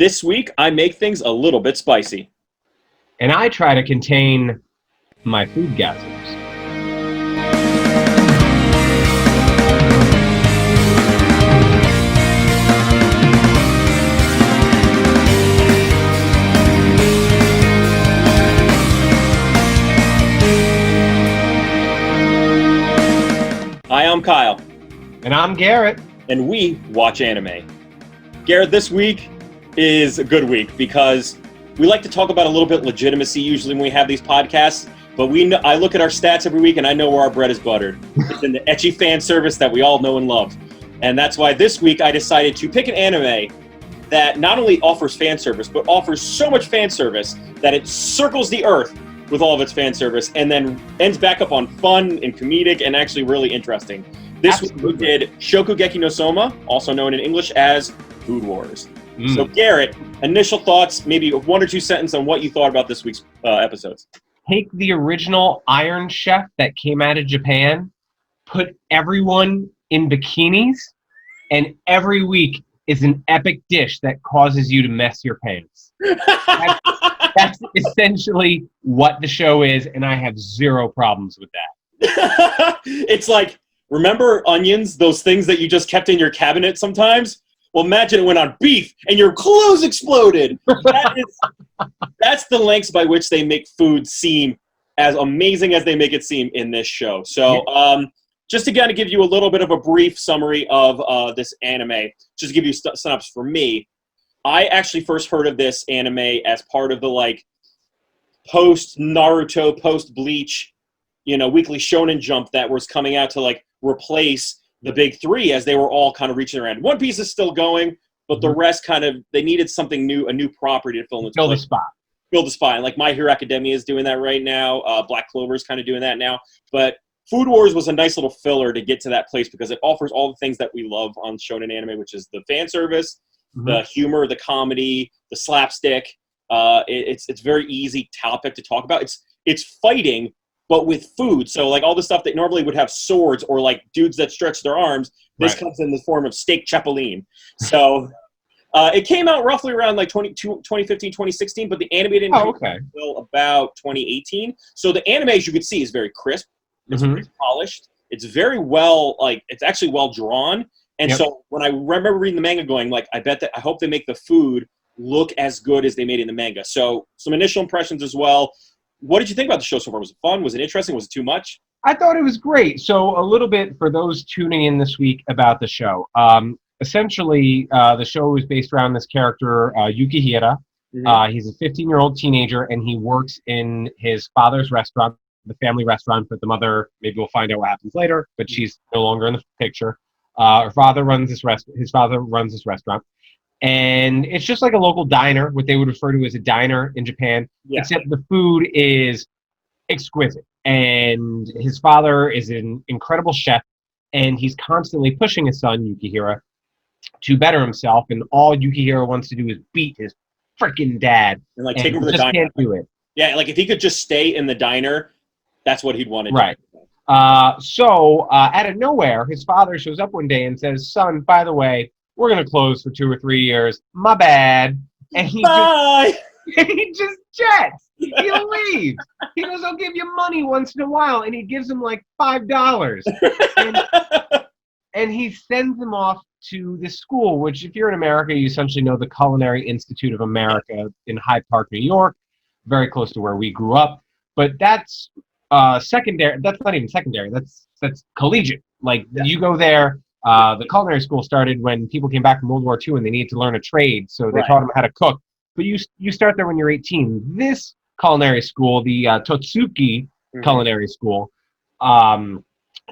This week, I make things a little bit spicy. And I try to contain my food gasms. Hi, I'm Kyle. And I'm Garrett. And we watch anime. Garrett, this week is a good week because we like to talk about a little bit legitimacy usually when we have these podcasts, but I look at our stats every week and I know where our bread is buttered. It's in the ecchi fan service that we all know and love. And that's why this week I decided to pick an anime that not only offers fan service, but offers so much fan service that it circles the earth with all of its fan service and then ends back up on fun and comedic and actually really interesting. This week we did Shokugeki no Soma, also known in English as Food Wars. So Garrett, initial thoughts, maybe one or two sentences on what you thought about this week's episodes. Take the original Iron Chef that came out of Japan, put everyone in bikinis, and every week is an epic dish that causes you to mess your pants. That's essentially what the show is, and I have zero problems with that. It's like, remember onions, those things that you just kept in your cabinet sometimes? Well, imagine it went on beef and your clothes exploded. That's the lengths by which they make food seem as amazing as they make it seem in this show. So just to kind of give you a little bit of a brief summary of this anime, just to give you a synopsis for me, I actually first heard of this anime as part of the post-Naruto, post-Bleach, weekly Shonen Jump that was coming out to replace the big three as they were all kind of reaching around. One Piece is still going, but the rest they needed something new, a new property to fill the spot. Fill the spot. And My Hero Academia is doing that right now. Black Clover is kind of doing that now. But Food Wars was a nice little filler to get to that place because it offers all the things that we love on shonen anime, which is the fan service, the humor, the comedy, the slapstick. It's very easy topic to talk about. It's fighting, but with food. So all the stuff that normally would have swords or dudes that stretch their arms, this comes in the form of steak chapeline. So it came out roughly around 2015, 2016, but the anime didn't until about 2018. So the anime, as you can see, is very crisp. It's very polished. It's very well, it's actually well drawn. And so when I remember reading the manga going, I hope they make the food look as good as they made in the manga. So some initial impressions as well. What did you think about the show so far? Was it fun? Was it interesting? Was it too much? I thought it was great. So a little bit for those tuning in this week about the show. Essentially, the show is based around this character, Yukihira. He's a 15-year-old teenager, and he works in his father's restaurant, the family restaurant, but the mother, maybe we'll find out what happens later, but she's no longer in the picture. His father runs this restaurant. And it's just like a local diner, what they would refer to as a diner in Japan, except the food is exquisite. And his father is an incredible chef, and he's constantly pushing his son, Yukihira, to better himself. And all Yukihira wants to do is beat his freaking dad. And take him to the diner. Can't do it. Yeah, if he could just stay in the diner, that's what he'd want to do. Right. So out of nowhere, his father shows up one day and says, "Son, by the way, we're going to close for 2 or 3 years. My bad." And he just jets. He leaves. He goes, "I'll give you money once in a while." And he gives him $5. And he sends him off to this school, which if you're in America, you essentially know the Culinary Institute of America in Hyde Park, New York, very close to where we grew up. But that's secondary. That's not even secondary. That's collegiate. You go there. The culinary school started when people came back from World War II and they needed to learn a trade, so they taught them how to cook. But you start there when you're 18. This culinary school, the Totsuki Culinary School,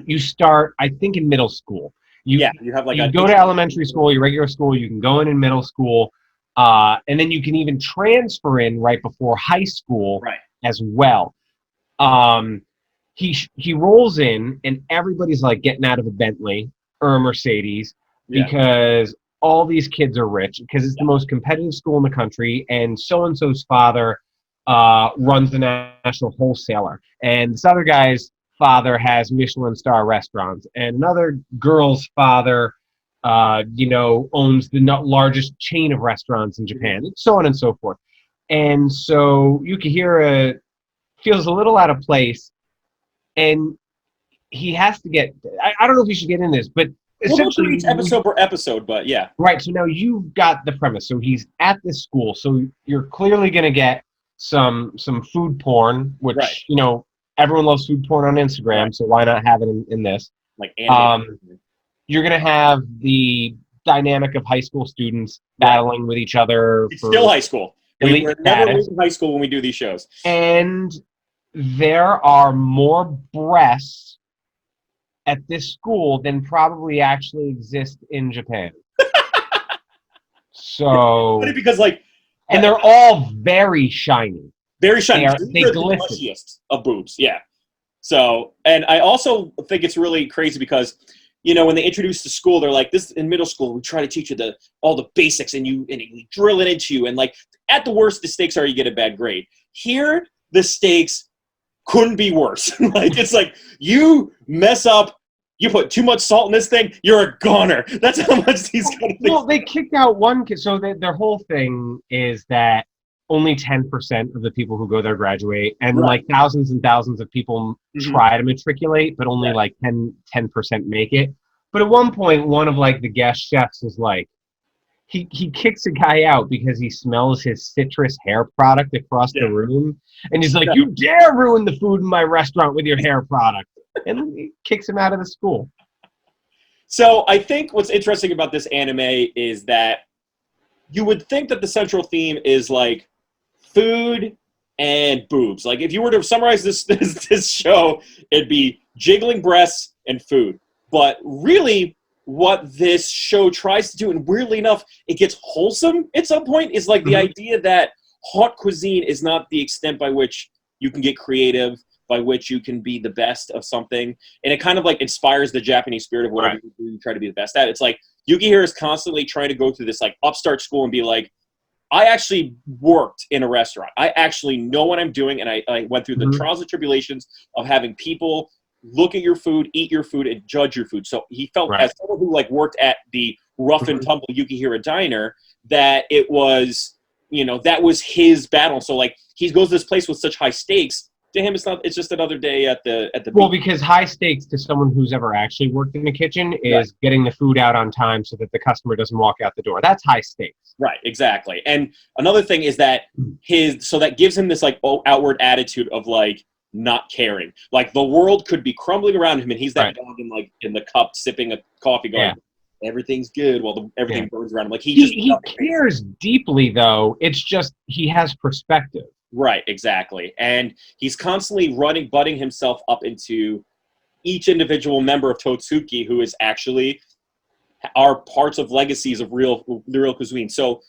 you start, I think, in middle school. You have you go to elementary school, your regular school. You can go in middle school, and then you can even transfer in right before high school as well. He rolls in, and everybody's getting out of a Bentley or a Mercedes because all these kids are rich, because it's the most competitive school in the country, and so-and-so's father runs the national wholesaler, and this other guy's father has Michelin star restaurants, and another girl's father owns the largest chain of restaurants in Japan, and so on and so forth. And so Yukihira feels a little out of place, and he has to get. I don't know if we should get in this, but we'll go essentially through each episode per episode. But yeah, right. So now you've got the premise. So he's at this school. So you're clearly going to get some food porn, which right. Everyone loves food porn on Instagram. Right. So why not have it in this? Like anime. You're going to have the dynamic of high school students battling with each other. It's still high school. We're never leaving high school when we do these shows. And there are more breasts at this school than probably actually exist in Japan. So, because and they're all very shiny. Very shiny. They glisten. The mushiest of boobs, yeah. So, and I also think it's really crazy because, when they introduce the school, they're like, this in middle school, we try to teach you all the basics and we drill it into you. And at the worst, the stakes are you get a bad grade. Here, the stakes couldn't be worse. It's like you mess up, you put too much salt in this thing, you're a goner. That's how much these kind of things. Well, they kicked out one kid, so their whole thing is that only 10% of the people who go there graduate, and thousands and thousands of people try to matriculate, but only 10% make it. But at one point, one of the guest chefs is he kicks a guy out because he smells his citrus hair product across the room, and he's like, "You dare ruin the food in my restaurant with your hair product!" And he kicks him out of the school. So I think what's interesting about this anime is that you would think that the central theme is food and boobs. If you were to summarize this show, it'd be jiggling breasts and food. But really, what this show tries to do, and weirdly enough, it gets wholesome at some point, is the idea that haute cuisine is not the extent by which you can get creative, by which you can be the best of something. And it kind of inspires the Japanese spirit of whatever you try to be the best at. It's Yukihira is constantly trying to go through this upstart school and be I actually worked in a restaurant. I actually know what I'm doing, and I went through the trials and tribulations of having people look at your food, eat your food, and judge your food. So he felt, as someone who worked at the rough and tumble Yukihira diner, that it was, that was his battle. So he goes to this place with such high stakes. To him, it's just another day at the well, because high stakes to someone who's ever actually worked in the kitchen is getting the food out on time so that the customer doesn't walk out the door. That's high stakes. Right, exactly. And another thing is that that gives him this outward attitude of not caring. The world could be crumbling around him, and he's that dog in the cup sipping a coffee going, everything's good while everything burns around him. He cares deeply, though. It's just he has perspective. Right, exactly. And he's constantly butting himself up into each individual member of Totsuki, who is actually are parts of legacies of the real cuisine. So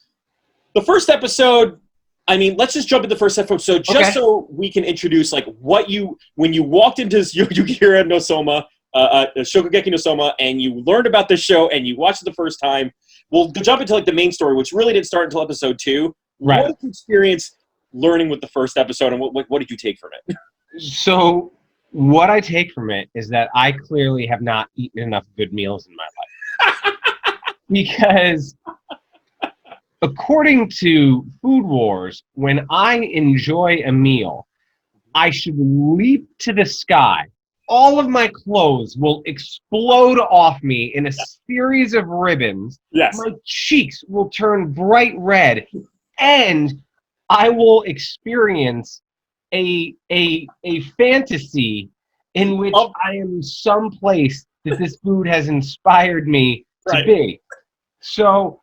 the first episode, let's just jump into the first episode just so we can introduce when you walked into Yukihira no Soma, Shokugeki no Soma, and you learned about this show and you watched it the first time. We'll jump into the main story, which really didn't start until episode 2. Right. What did you experience learning with the first episode, and what did you take from it? So what I take from it is that I clearly have not eaten enough good meals in my life. Because according to Food Wars, when I enjoy a meal, I should leap to the sky. All of my clothes will explode off me in a series of ribbons. Yes. My cheeks will turn bright red, and I will experience a fantasy in which I am someplace that this food has inspired me to be. So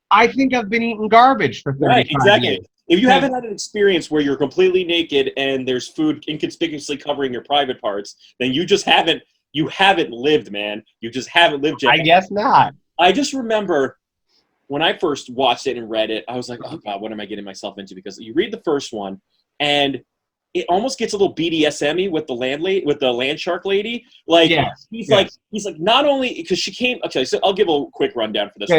I think I've been eating garbage for 35 years. If you haven't had an experience where you're completely naked and there's food inconspicuously covering your private parts, then you haven't lived, man. You just haven't lived yet. I guess not. I just remember when I first watched it and read it, I was like, oh God, what am I getting myself into? Because you read the first one and it almost gets a little BDSM-y with the land shark lady. He's like, not only, because she came, okay, so I'll give a quick rundown for this.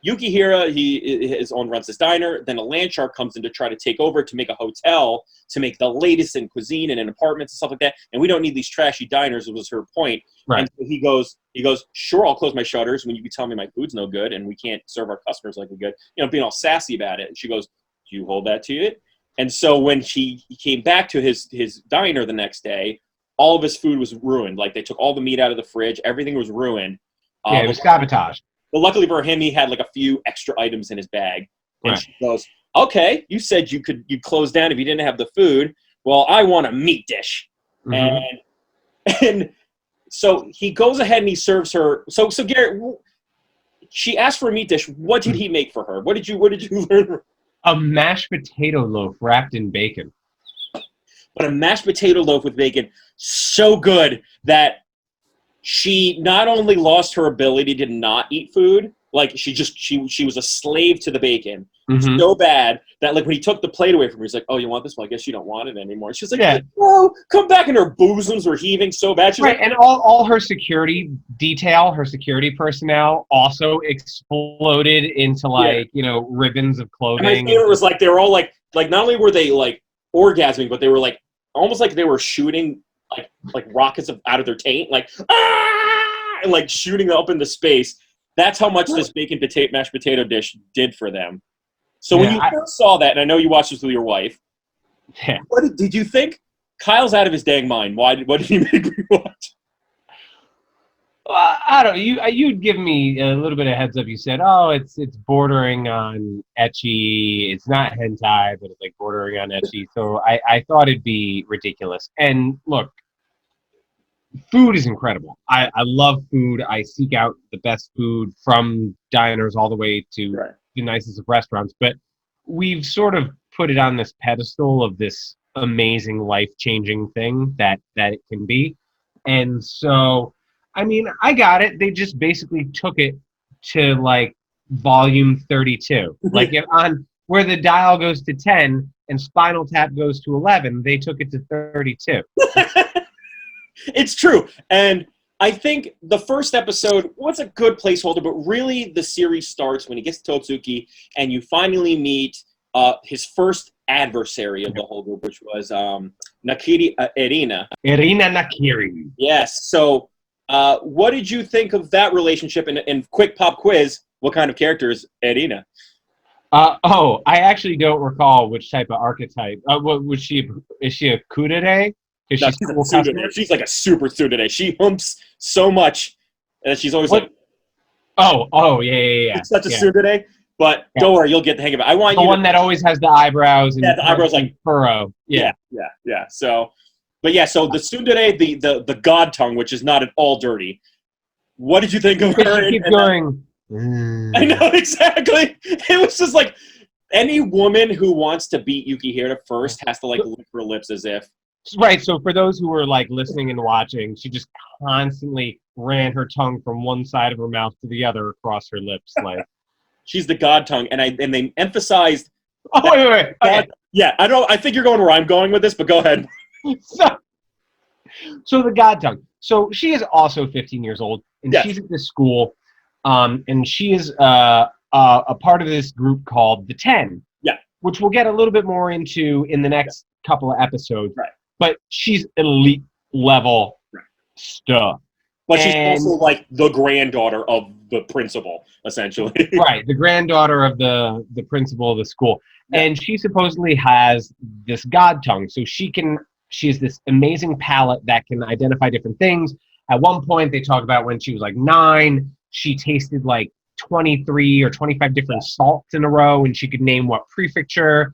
Yeah. Yukihira, his own runs this diner. Then a land shark comes in to try to take over to make a hotel, to make the latest in cuisine and in apartments and stuff like that. And we don't need these trashy diners, was her point. Right. And so he goes, sure, I'll close my shutters when you can tell me my food's no good and we can't serve our customers like we good. Being all sassy about it. And she goes, do you hold that to you? And so when he came back to his diner the next day, all of his food was ruined. Like, they took all the meat out of the fridge. Everything was ruined. It was sabotage. But luckily for him, he had like a few extra items in his bag. And right. She goes, okay, you said you'd close down if you didn't have the food. Well, I want a meat dish. Mm-hmm. And so he goes ahead and he serves her. So Garrett, she asked for a meat dish. What did he make for her? What did you learn? A mashed potato loaf wrapped in bacon. But a mashed potato loaf with bacon, so good that she not only lost her ability to not eat food, like she was a slave to the bacon. Mm-hmm. So bad that like when he took the plate away from her, he's like, "Oh, you want this? Well, I guess you don't want it anymore." And she's like, "No, come back!" And her bosoms were heaving so bad. She's right, like, and all her security personnel also exploded into ribbons of clothing. And my favorite was like they were all like not only were they like orgasming, but they were like almost like they were shooting like rockets out of their taint, like and like shooting up into space. That's how much this mashed potato dish did for them. So when you first saw that, and I know you watched this with your wife, what did you think? Kyle's out of his dang mind. What did he make me watch? Well, I don't know. You'd give me a little bit of heads up. You said, "Oh, it's bordering on ecchi. It's not hentai, but it's like bordering on ecchi." So I thought it'd be ridiculous. And look, food is incredible. I love food. I seek out the best food from diners all the way to the nicest of restaurants. But we've sort of put it on this pedestal of this amazing, life-changing thing that it can be. And so, I mean, I got it. They just basically took it to like volume 32. Like if on where the dial goes to 10 and Spinal Tap goes to 11, they took it to 32. It's true. And I think the first episode was a good placeholder, but really the series starts when he gets to Totsuki and you finally meet his first adversary of the whole group, which was Nakiri, Erina. Erina Nakiri. Yes. So what did you think of that relationship? And quick pop quiz, what kind of character is Erina? I actually don't recall which type of archetype. What was she? Is she a kudere? She's like a super tsundere. She humps so much, and she's always like, "Oh, yeah." It's such a tsundere, but don't worry, you'll get the hang of it. I want the one that always has the eyebrows and the eyebrows like furrow. Yeah. So, so the tsundere, the god tongue, which is not at all dirty. What did you think of her? Keep going. I know exactly. It was just like any woman who wants to beat Yukihira first has to like lick her lips as if. Right, so for those who were like listening and watching, she just constantly ran her tongue from one side of her mouth to the other across her lips, like she's the god tongue, and they emphasized. Oh wait. Okay. Yeah, I don't. I think you're going where I'm going with this, but go ahead. So the god tongue. So she is also 15 years old, and she's at this school, and she is a part of this group called the 10. Yeah, which we'll get a little bit more into in the next couple of episodes. Right. But she's elite level stuff. But she's also like the granddaughter of the principal, essentially. Right, the granddaughter of the principal of the school. Yeah. And she supposedly has this god tongue. So she has this amazing palate that can identify different things. At one point, they talk about when she was like 9, she tasted like 23 or 25 different salts in a row, and she could name what prefecture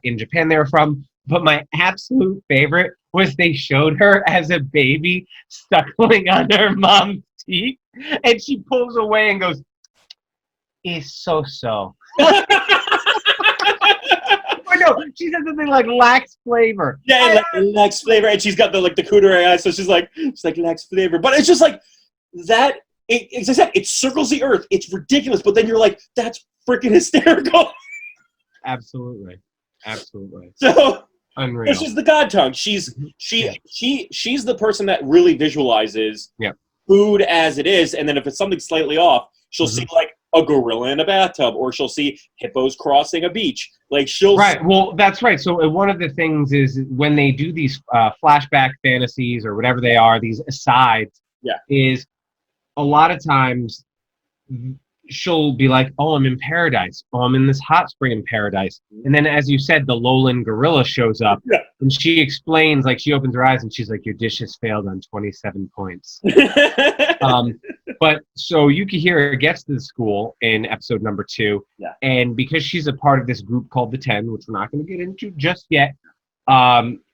in Japan they were from. But my absolute favorite was they showed her as a baby suckling on her mom's teeth, and she pulls away and goes, "It's so." Or no, she said something like lacks flavor. Yeah, lacks flavor, and she's got the kudere eyes, so she's like lacks flavor. But it's just like that. As I said, it circles the earth. It's ridiculous, but then you're like, that's freaking hysterical. Absolutely. So unreal. She's the god tongue. She's the person that really visualizes food as it is, and then if it's something slightly off, she'll see like a gorilla in a bathtub, or she'll see hippos crossing a beach. Like she'll Right. Well, that's right. So one of the things is when they do these flashback fantasies or whatever they are, these asides, is a lot of times she'll be like, "Oh, I'm in paradise. Oh, I'm in this hot spring in paradise." And then, as you said, the lowland gorilla shows up, and she explains, like, she opens her eyes and she's like, "Your dish has failed on 27 points." But so Yukihira gets to the school in episode number 2, and because she's a part of this group called the 10, which we're not going to get into just yet,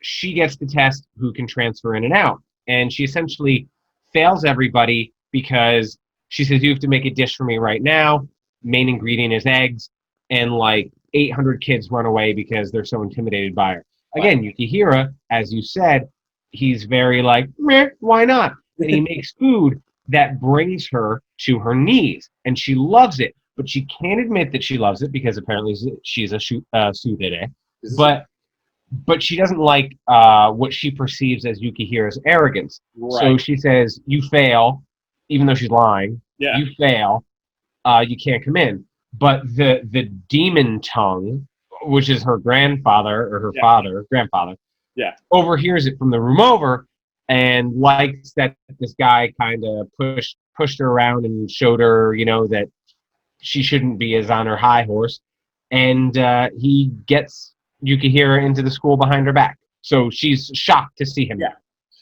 she gets to test who can transfer in and out, and she essentially fails everybody because she says, "You have to make a dish for me right now. Main ingredient is eggs," and like 800 kids run away because they're so intimidated by her. Again, Yukihira, as you said, he's very like, meh, why not? And he makes food that brings her to her knees, and she loves it, but she can't admit that she loves it because apparently she's a tsundere. But she doesn't like what she perceives as Yukihira's arrogance. Right. So she says, "You fail," even though she's lying. You fail. You can't come in. But the demon tongue, which is her grandfather or her grandfather, overhears it from the room over and likes that this guy kind of pushed her around and showed her, that she shouldn't be as on her high horse. And he gets Yukihira into the school behind her back. So she's shocked to see him.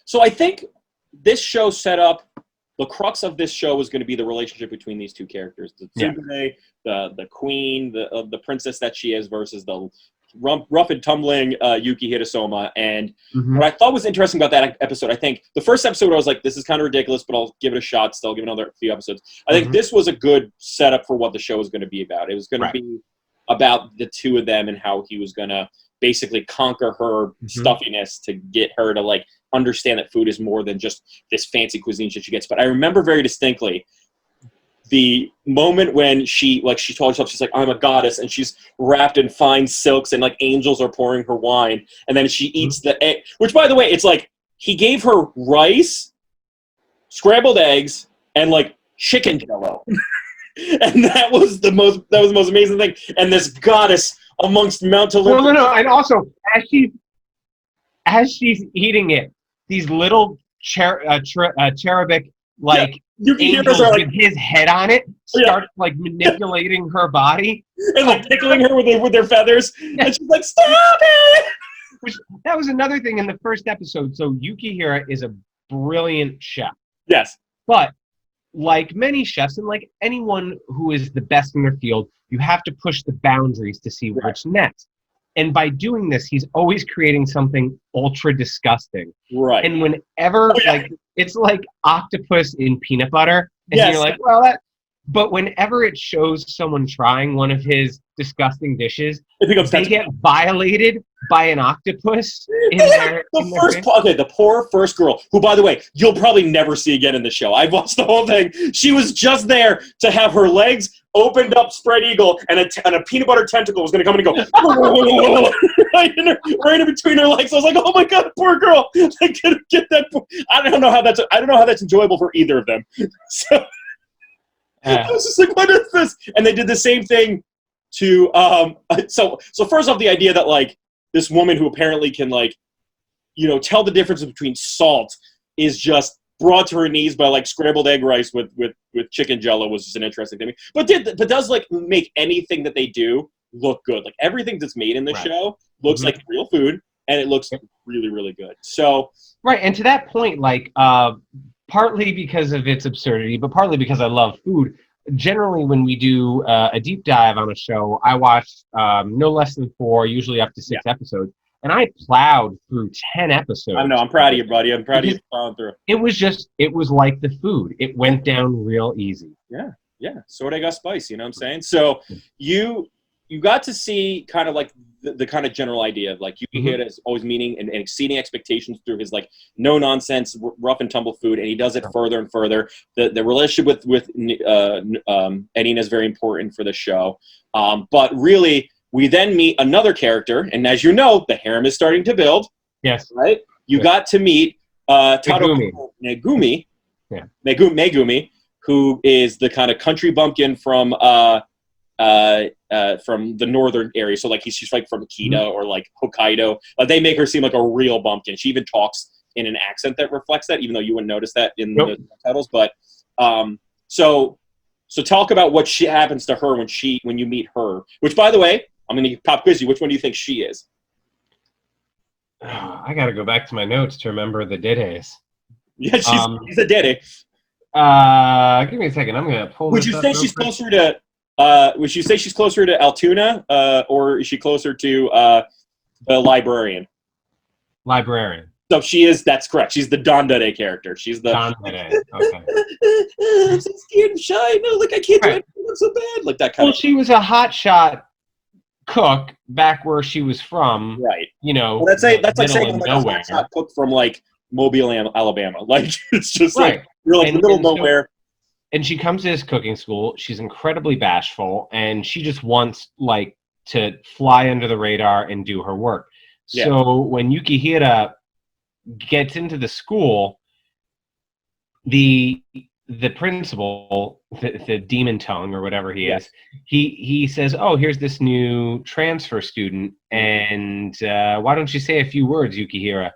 So I think this show set up, the crux of this show is going to be the relationship between these two characters. The tsundere, the queen, the princess that she is, versus the rough and tumbling Yuki Hitasoma. And what I thought was interesting about that episode, I think the first episode I was like, this is kind of ridiculous, but I'll give it a shot still, give another few episodes. I think this was a good setup for what the show was going to be about. It was going to be about the two of them and how he was going to basically conquer her stuffiness to get her to like understand that food is more than just this fancy cuisine shit she gets. But I remember very distinctly the moment when she told herself, she's like, "I'm a goddess," and she's wrapped in fine silks and like angels are pouring her wine, and then she eats the egg, which by the way, it's like he gave her rice, scrambled eggs, and like chicken jello. And that was the most amazing thing. And this goddess amongst Mount Olympus. Well, no, and also as she's eating it, these little cherubic angels with his head on it start like manipulating her body and like tickling her with their feathers, and she's like, "Stop it!" That was another thing in the first episode. So Yukihira is a brilliant chef. Yes, but like many chefs and like anyone who is the best in their field, you have to push the boundaries to see what's next. And by doing this, he's always creating something ultra disgusting. Right. And whenever, like, it's like octopus in peanut butter. And you're like, well, but whenever it shows someone trying one of his disgusting dishes, they get violated by an octopus in their the poor first girl, who, by the way, you'll probably never see again in the show. I've watched the whole thing. She was just there to have her legs opened up, spread eagle, and a peanut butter tentacle was going to come in and go right in between her legs. I was like, "Oh my god, poor girl!" Like, get that. I don't know how that's enjoyable for either of them. So I was just like, "What is this?" And they did the same thing to so first off, the idea that like this woman who apparently can like tell the difference between salt is just brought to her knees by like scrambled egg rice with chicken jello was just an interesting thing. But does like make anything that they do look good. Like everything that's made in the show looks like real food, and it looks really, really good. So and to that point, like partly because of its absurdity, but partly because I love food. Generally, when we do a deep dive on a show, I watch no less than 4, usually up to 6 episodes. And I plowed through 10 episodes. I know. I'm proud of you, buddy. I'm proud of you plowing through. It was like the food. It went down real easy. Yeah. Sort of got spice, you know what I'm saying? So you got to see kind of like the kind of general idea of like Yukihira is always meeting and exceeding expectations through his like no nonsense, rough and tumble food, and he does it further and further. The relationship with Erina is very important for the show. But really, we then meet another character, and as you know, the harem is starting to build. Yes. Right? You got to meet Megumi, who is the kind of country bumpkin from the northern area. So like she's like from Akita or like Hokkaido. They make her seem like a real bumpkin. She even talks in an accent that reflects that, even though you wouldn't notice that in the titles. But so talk about what happens to her when you meet her. Which, by the way, I'm going to pop quiz you. Which one do you think she is? I got to go back to my notes to remember the dedes. Yeah, she's a dede. Give me a second. I'm going to pull Would this you up say real she's quick. closer to? Would you say she's closer to Altoona, or is she closer to the librarian? Librarian. So she is. That's correct. She's the Don Dede character. She's the Don Dede. Okay. I'm so scared and shy. No, like I can't do anything. I'm so bad. Like that kind of. Well, she was a hotshot cook back where she was from. Right. You know. Well, that's like saying I'm like nowhere. a hotshot cook from like Mobile, Alabama. Like it's just Right. like you're like in the middle of nowhere. And she comes to this cooking school. She's incredibly bashful, and she just wants like to fly under the radar and do her work. Yeah. So when Yukihira gets into the school, the principal, the demon tongue or whatever he is, he says, "Oh, here's this new transfer student, and why don't you say a few words, Yukihira?"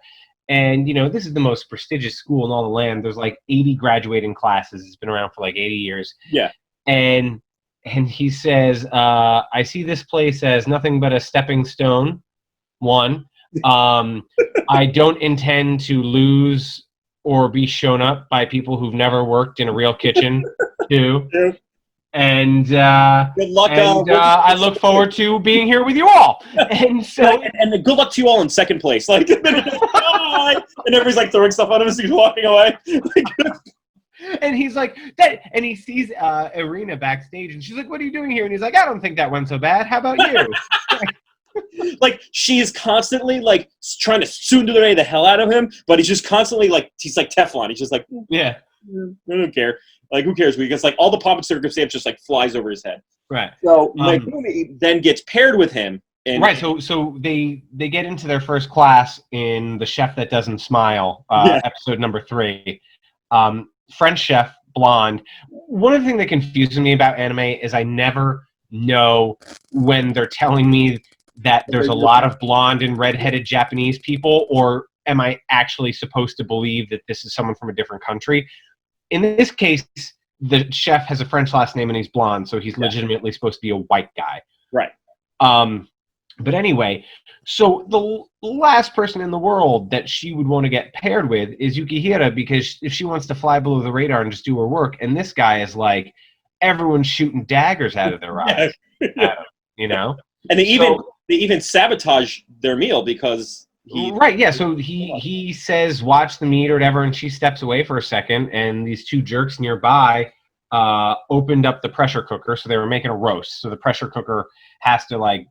And, you know, this is the most prestigious school in all the land. There's like 80 graduating classes. It's been around for like 80 years. Yeah. And he says, I see this place as nothing but a stepping stone, one. I don't intend to lose or be shown up by people who've never worked in a real kitchen, two. Yeah. And good luck. I look forward to being here with you all. And so, and good luck to you all in second place. Like, bye. And everybody's like throwing stuff at him as he's walking away. And he's like, and he sees Erina backstage, and she's like, "What are you doing here?" And he's like, "I don't think that went so bad. How about you?" Like she is constantly like trying to tsundere the hell out of him, but he's just constantly like he's like Teflon. He's just like, yeah, I don't care. Like, who cares? Because like all the pomp and circumstance just like flies over his head. Right. So Megumi then gets paired with him. And right. So they get into their first class in The Chef That Doesn't Smile, episode number 3. French chef, blonde. One of the things that confuses me about anime is I never know when they're telling me that there's a lot of blonde and redheaded Japanese people, or am I actually supposed to believe that this is someone from a different country? In this case, the chef has a French last name and he's blonde, so he's legitimately supposed to be a white guy. Right. But anyway, so the last person in the world that she would want to get paired with is Yukihira, because if she wants to fly below the radar and just do her work, and this guy is like, everyone's shooting daggers out of their eyes, you know? And they even sabotage their meal because so he says, "Watch the meat," or whatever, and she steps away for a second, and these two jerks nearby opened up the pressure cooker, so they were making a roast. So the pressure cooker has to like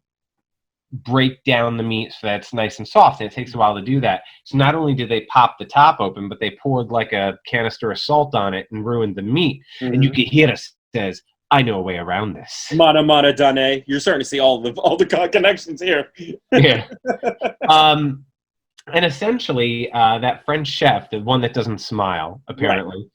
break down the meat so that it's nice and soft, and it takes a while to do that. So not only did they pop the top open, but they poured like a canister of salt on it and ruined the meat. Mm-hmm. And Yukihira says, "I know a way around this." Mana Dane. You're starting to see all the connections here. Yeah. And essentially, that French chef, the one that doesn't smile, apparently,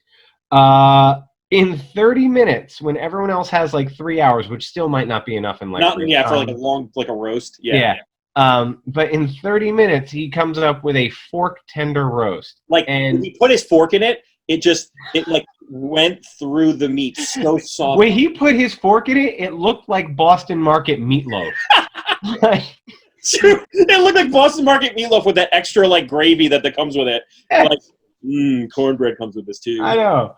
in 30 minutes, when everyone else has like 3 hours, which still might not be enough in like for like a long, like a roast. Yeah. But in 30 minutes, he comes up with a fork tender roast. Like, and when he put his fork in it, it like went through the meat so soft. When he put his fork in it, it looked like Boston Market meatloaf. It looked like Boston Market meatloaf with that extra like gravy that comes with it. Like, cornbread comes with this too. I know.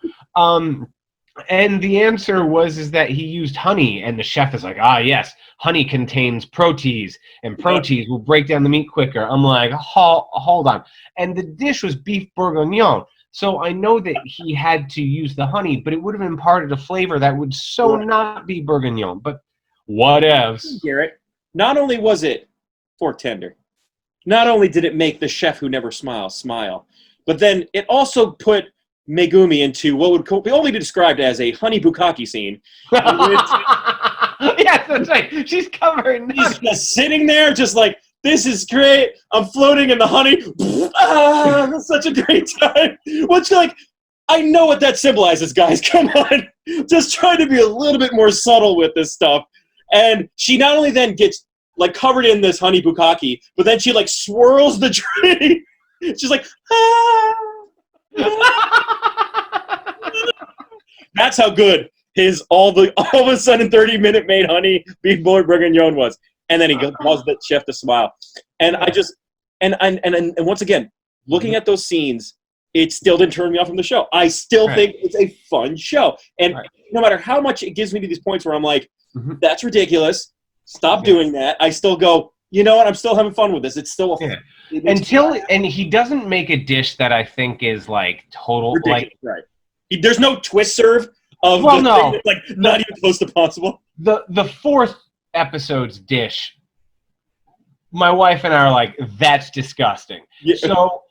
And the answer is that he used honey, and the chef is like, yes, honey contains protease, and protease will break down the meat quicker. I'm like, hold on. And the dish was beef bourguignon. So I know that he had to use the honey, but it would have imparted a flavor that would not be bourguignon. But what else? Garrett, not only was it fork tender, not only did it make the chef who never smiles smile, but then it also put Megumi into what would be only described as a honey bukkake scene. Yes, that's right. She's covered. She's just sitting there, just like, this is great. I'm floating in the honey. That's such a great time. Which, like, I know what that symbolizes, guys. Come on. Just trying to be a little bit more subtle with this stuff. And she not only then gets, like, covered in this honey bukkake, but then she, like, swirls the tree. She's like, ah. That's how good his all of a sudden 30-minute made honey beef bourguignon was. And then he caused the chef to smile. And I just, and once again, looking at those scenes, it still didn't turn me off from the show. I still think it's a fun show. And no matter how much it gives me to these points where I'm like, that's ridiculous. Stop doing that. I still go, you know what? I'm still having fun with this. It's still a and he doesn't make a dish that I think is like total ridiculous, like there's no twist serve of thing that's, like, not even close to possible. The fourth episode's dish, my wife and I are like, that's disgusting. Yeah. So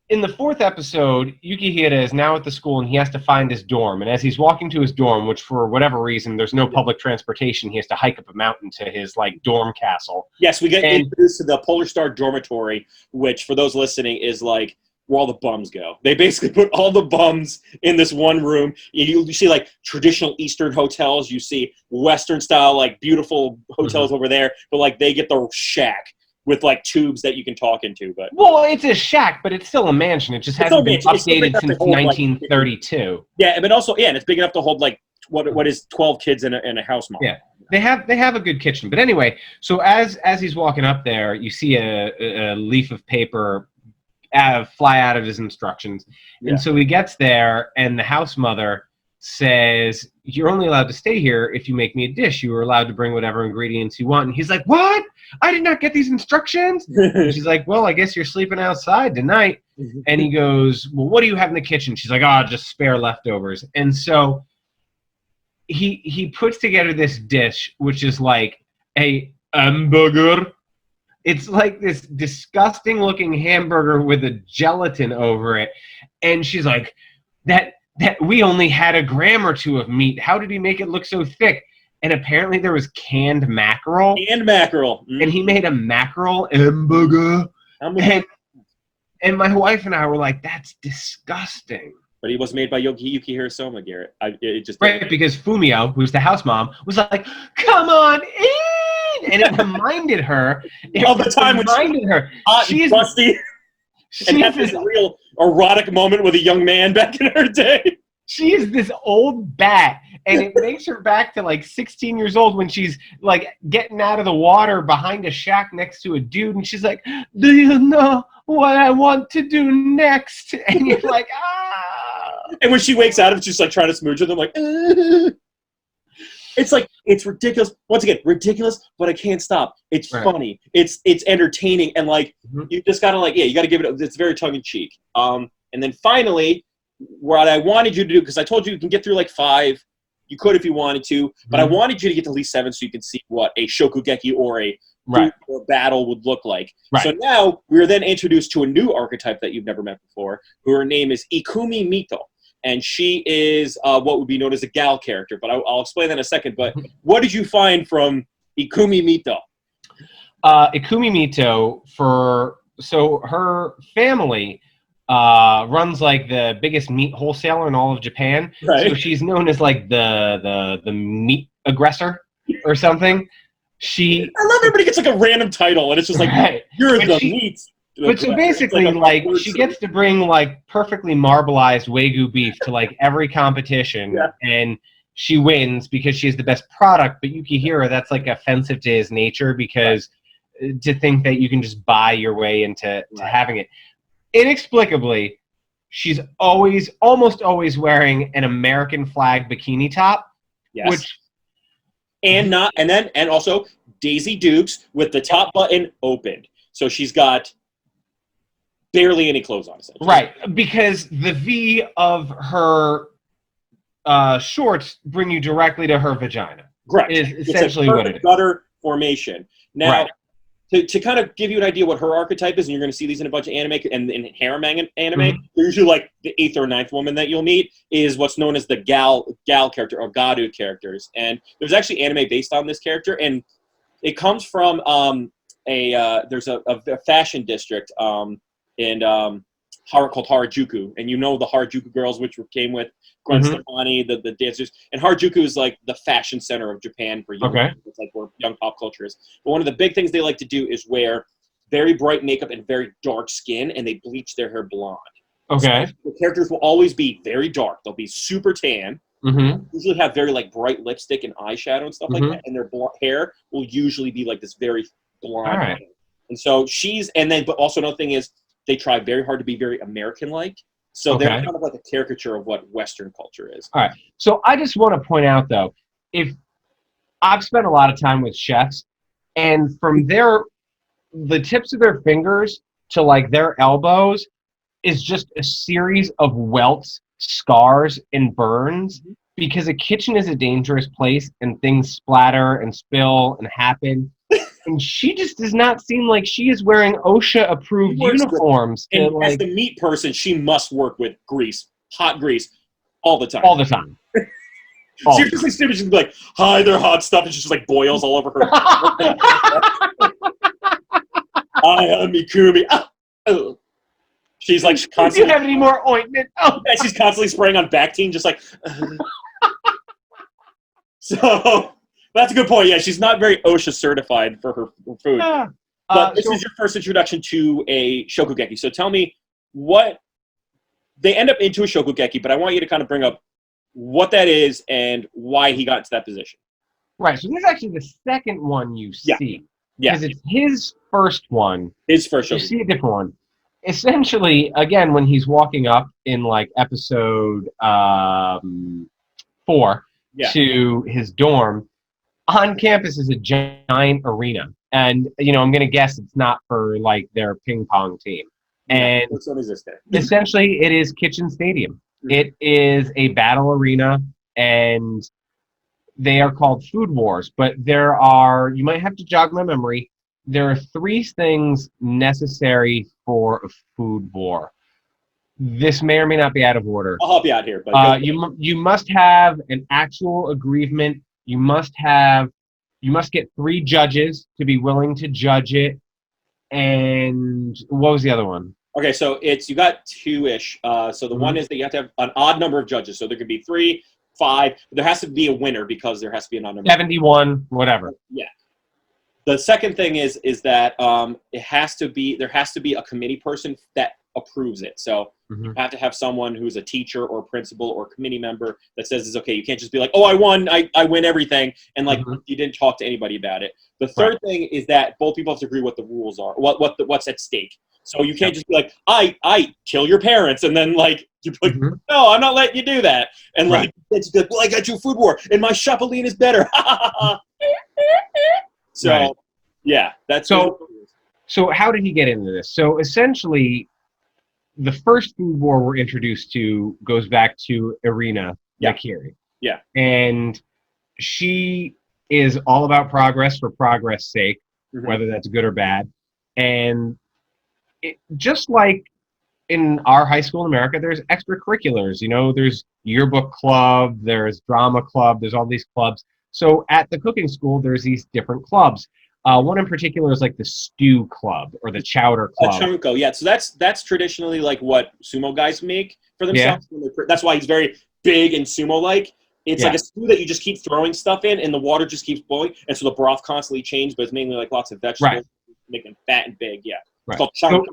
in the fourth episode, Yukihira is now at the school and he has to find his dorm. And as he's walking to his dorm, which for whatever reason, there's no public transportation, he has to hike up a mountain to his like dorm castle. Yes, we get introduced to the Polar Star Dormitory, which for those listening is like where all the bums go. They basically put all the bums in this one room. You see like traditional Eastern hotels. You see Western style, like beautiful hotels over there, but like they get the shack with like tubes that you can talk into. But well, it's a shack, but it's still a mansion. It just hasn't been updated since 1932. Yeah, but also, and it's big enough to hold like what is 12 kids in a house model. Yeah, they have a good kitchen. But anyway, so as he's walking up there, you see a leaf of paper fly out of his instructions, and so he gets there, and the house mother says, "You're only allowed to stay here if you make me a dish. You are allowed to bring whatever ingredients you want." And he's like, "What? I did not get these instructions." And she's like, "Well, I guess you're sleeping outside tonight." And he goes, "Well, what do you have in the kitchen?" She's like, "Oh, just spare leftovers." And so he puts together this dish, which is like a hamburger. It's like this disgusting looking hamburger with a gelatin over it. And she's like, that we only had a gram or two of meat. How did he make it look so thick? And apparently there was canned mackerel. Canned mackerel. And he made a mackerel hamburger. And my wife and I were like, that's disgusting. But he was made by Yukihira Soma, Garrett. Because Fumio, who's the house mom, was like, "Come on in!" And it reminded her. All the time when she's busty. And had this real erotic moment with a young man back in her day. She is this old bat, and it makes her back to like 16 years old when she's like getting out of the water behind a shack next to a dude, and she's like, "Do you know what I want to do next?" And you're like, ah. And when she wakes out of it, she's like trying to smooch with him, like, It's like, it's ridiculous. Once again, ridiculous, but I can't stop. It's funny. It's entertaining, and like you just gotta like, you gotta give it. It's very tongue in cheek. And then finally, what I wanted you to do, because I told you can get through like 5, you could if you wanted to, but I wanted you to get to at least 7 so you can see what a Shokugeki or a battle would look like. So now we are then introduced to a new archetype that you've never met before, her name is Ikumi Mito. And she is what would be known as a gal character, but I'll explain that in a second. But what did you find from Ikumi Mito? Ikumi Mito, so her family runs like the biggest meat wholesaler in all of Japan. Right. So she's known as like the meat aggressor or something. I love everybody gets like a random title, and it's just like you're the meat. But so basically, like she gets to bring like perfectly marbleized Wagyu beef to like every competition, and she wins because she has the best product. But Yukihira, that's like offensive to his nature, because to think that you can just buy your way into having it. Inexplicably, she's almost always wearing an American flag bikini top, and also Daisy Dukes with the top button opened, so she's got barely any clothes on, essentially. Right, because the V of her shorts bring you directly to her vagina. Correct. Is essentially what it is. Gutter formation. Now, to kind of give you an idea what her archetype is, and you're going to see these in a bunch of anime and in harem anime, they're usually like the 8th or 9th woman that you'll meet is what's known as the gal character or Gadu characters. And there's actually anime based on this character, and it comes from there's a fashion district in called Harajuku, and you know the Harajuku girls, which came with Gwen Stefani, the dancers, and Harajuku is like the fashion center of Japan for young people. It's like where young pop culture is. But one of the big things they like to do is wear very bright makeup and very dark skin, and they bleach their hair blonde. Okay. So the characters will always be very dark. They'll be super tan. Usually have very like bright lipstick and eyeshadow and stuff like that, and their hair will usually be like this very blonde. All right. And so but also another thing is they try very hard to be very American-like. So they're kind of like a caricature of what Western culture is. All right. So I just want to point out, though, if I've spent a lot of time with chefs, and from the tips of their fingers to like their elbows is just a series of welts, scars, and burns, because a kitchen is a dangerous place and things splatter and spill and happen. And she just does not seem like she is wearing OSHA-approved uniforms. And as the meat person, she must work with grease, hot grease, all the time. All the time. Seriously stupid. She's like, hi, they're hot stuff, and she just like boils all over her. I am Mikumi. Oh. She's like constantly. Do you have any more ointment? Oh. Yeah, she's constantly spraying on Bactine, just like. So. That's a good point. Yeah, she's not very OSHA certified for her food. Yeah. But this is your first introduction to a Shokugeki. So tell me what they end up into a Shokugeki, but I want you to kind of bring up what that is and why he got into that position. Right. So this is actually the second one you see. Yeah. Because it's his first one. His first Shokugeki. You see a different one. Essentially, again, when he's walking up in like episode 4 to his dorm, on campus is a giant arena, and I'm gonna guess it's not for like their ping pong team. And essentially, it is Kitchen Stadium. It is a battle arena, and they are called food wars. But there are, you might have to jog my memory. There are 3 things necessary for a food war. This may or may not be out of order. I'll help you out here, but you must have an actual aggrievement. You must get 3 judges to be willing to judge it. And what was the other one? Okay, so you got 2-ish. So the one is that you have to have an odd number of judges. So there could be 3, 5. There has to be a winner because there has to be an odd number. 71, whatever. Yeah. The second thing is that there has to be a committee person that approves it. So you have to have someone who's a teacher or principal or committee member that says it's okay. You can't just be like, oh, I won, I win everything, and like you didn't talk to anybody about it. The third thing is that both people have to agree what the rules are, what's at stake. So you can't just be like, I kill your parents, and then like you're like, no, I'm not letting you do that, and like it's like, well, I got you a food war, and my Chapeline is better. So yeah, that's so how did he get into this? So essentially, the first food war we're introduced to goes back to Erina, Nakiri. Yeah. And she is all about progress for progress' sake, whether that's good or bad. And just like in our high school in America, there's extracurriculars. There's yearbook club, there's drama club, there's all these clubs. So at the cooking school, there's these different clubs. One in particular is like the stew club or the chowder club. Chunko, yeah. So that's traditionally like what sumo guys make for themselves. Yeah. That's why he's very big and sumo-like. It's like a stew that you just keep throwing stuff in, and the water just keeps boiling, and so the broth constantly changes, but it's mainly like lots of vegetables, make them fat and big. Yeah, it's called chunko.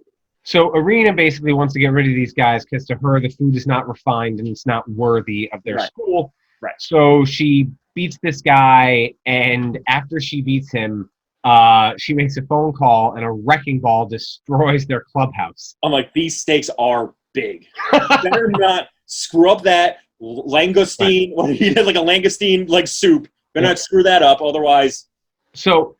So Erina basically wants to get rid of these guys because to her the food is not refined and it's not worthy of their school. Right. So she beats this guy, and after she beats him, she makes a phone call, and a wrecking ball destroys their clubhouse. I'm like, these stakes are big. Better not screw up that langoustine. What he did, like a langoustine like soup. Better not screw that up, otherwise. So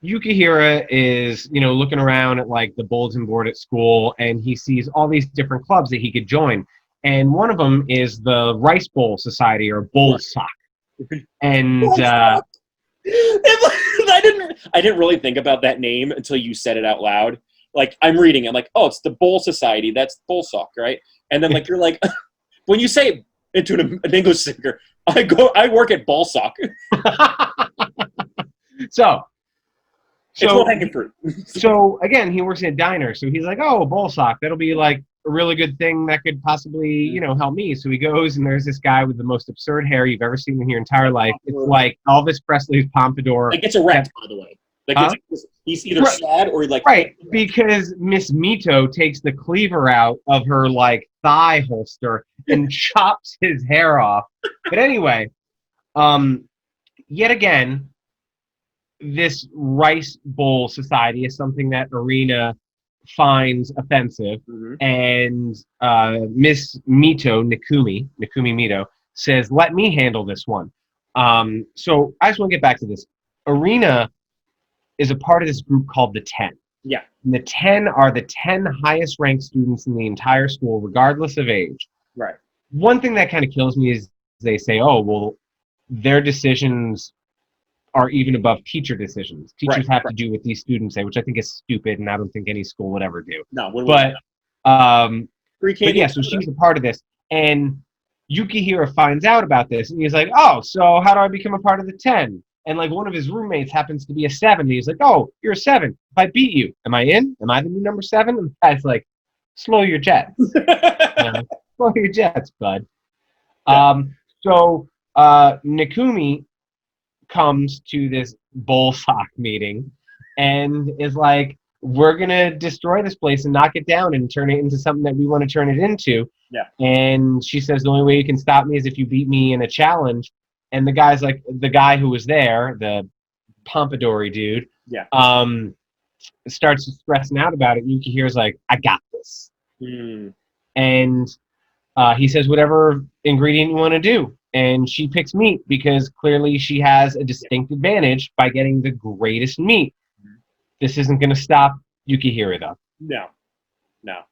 Yukihira is looking around at like the bulletin board at school, and he sees all these different clubs that he could join, and one of them is the Rice Bowl Society or Bowl Sock, and. I didn't really think about that name until you said it out loud. Like, I'm reading it, I'm like, oh, it's the Bowl Society. That's Bowl Sock, right? And then like you're like, when you say it into an English speaker, I work at Bowl Sock. So it's low-hanging fruit. So again, he works in a diner, so he's like, oh, Bowl Sock, that'll be like a really good thing that could possibly, you know, help me. So he goes, and there's this guy with the most absurd hair you've ever seen in your entire life. It's like Elvis Presley's pompadour. Like, it's erect, by the way. Like, he's either sad or like... Right, because Miss Mito takes the cleaver out of her, like, thigh holster and chops his hair off. But anyway, yet again, this rice bowl society is something that Erina finds offensive, and Miss Mito, Nakumi Mito, says, "Let me handle this one." So I just want to get back to this. Erina is a part of this group called the 10. Yeah. And the 10 are the 10 highest ranked students in the entire school, regardless of age. Right. One thing that kind of kills me is they say, oh, well, their decisions are even above teacher decisions. Teachers have to do what these students say, which I think is stupid, and I don't think any school would ever do. No. But yeah, so she's a part of this. And Yukihira finds out about this, and he's like, oh, so how do I become a part of the 10? And, like, one of his roommates happens to be a 7. And he's like, oh, you're a 7. If I beat you, am I in? Am I the new number 7? And the guy's like, slow your jets. Slow your jets, bud. Yeah. So Nakumi comes to this bull sock meeting and is like, we're going to destroy this place and knock it down and turn it into something that we want to turn it into. Yeah. And she says, the only way you can stop me is if you beat me in a challenge. And the guy's like, the guy who was there, the pompadour dude, starts stressing out about it. Yukihira's like, I got this. And he says, whatever ingredient you want to do. And she picks meat because clearly she has a distinct advantage by getting the greatest meat. This isn't going to stop Yukihira, though. No.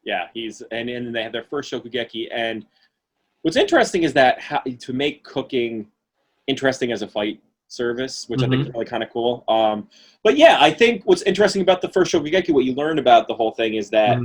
Yeah, and they have their first Shokugeki. And what's interesting is that to make cooking interesting as a fight service, which I think is really kind of cool. But yeah, I think what's interesting about the first Shokugeki, what you learn about the whole thing is that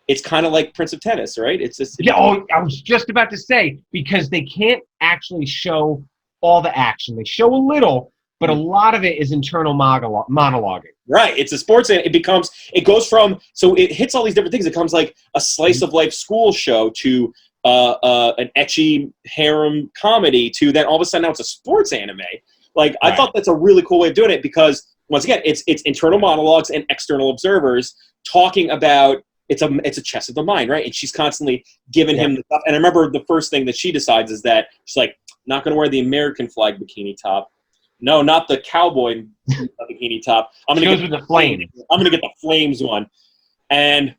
it's kind of like Prince of Tennis, right? I was just about to say, because they can't actually show all the action. They show a little, but a lot of it is internal monologuing. Right. It's a sports, and it goes from, so it hits all these different things. It comes like a slice of life school show to an ecchi harem comedy to then all of a sudden now it's a sports anime. Like, I thought that's a really cool way of doing it because, once again, it's internal monologues and external observers talking about it's a chess of the mind, right? And she's constantly giving him the stuff. And I remember the first thing that she decides is that she's like, not going to wear the American flag bikini top. No, not the cowboy bikini top. I'm going to get the flames. I'm going to get the flames one. And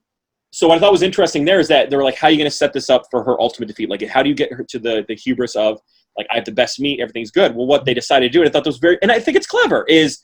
so what I thought was interesting there is that they were like, how are you going to set this up for her ultimate defeat? Like, how do you get her to the hubris of, like, I have the best meat, everything's good? Well, what they decided to do, and I thought that was and I think it's clever, is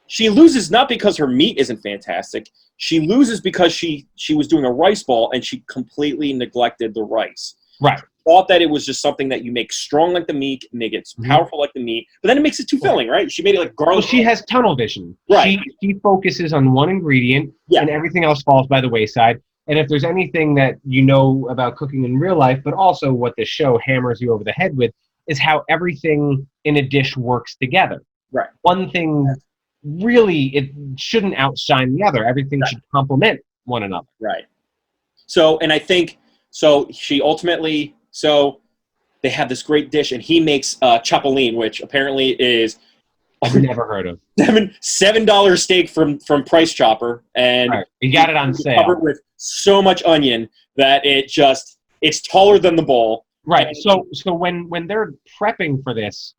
she loses not because her meat isn't fantastic. She loses because she was doing a rice ball and she completely neglected the rice. Right. Thought that it was just something that you make strong like the meat, make it powerful like the meat, but then it makes it too filling, right? She made it like garlic. Well, she has tunnel vision. Right. She focuses on one ingredient, and everything else falls by the wayside. And if there's anything that you know about cooking in real life, but also what this show hammers you over the head with, is how everything in a dish works together. Right. One thing, really, it shouldn't outshine the other. Everything should complement one another. Right. So, and I think, she ultimately, they have this great dish, and he makes chapelin, which apparently is... I've never heard of. $7 steak from Price Chopper, and you got it on sale. Covered with so much onion that it's taller than the bowl. Right. So when they're prepping for this,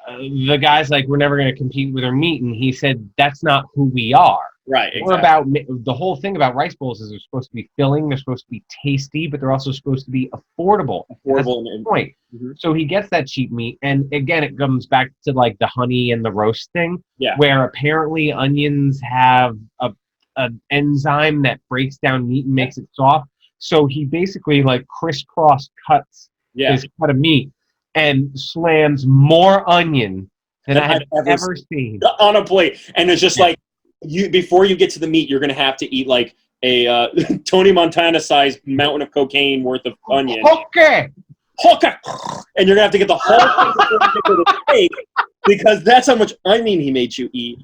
the guy's like, we're never going to compete with our meat, and he said, that's not who we are. Right. Exactly. We're about the whole thing about rice bowls is they're supposed to be filling, they're supposed to be tasty, but they're also supposed to be affordable. That's the point. So he gets that cheap meat, and again, it comes back to like the honey and the roast thing, where apparently onions have an enzyme that breaks down meat and makes it soft. So he basically like crisscross cuts his cut of meat and slams more onion than I have ever seen on a plate, and it's just like. Before you get to the meat, you're going to have to eat like a Tony Montana-sized mountain of cocaine worth of onion. Okay. And you're going to have to get the whole thing before you get to the steak because that's how much onion he made you eat.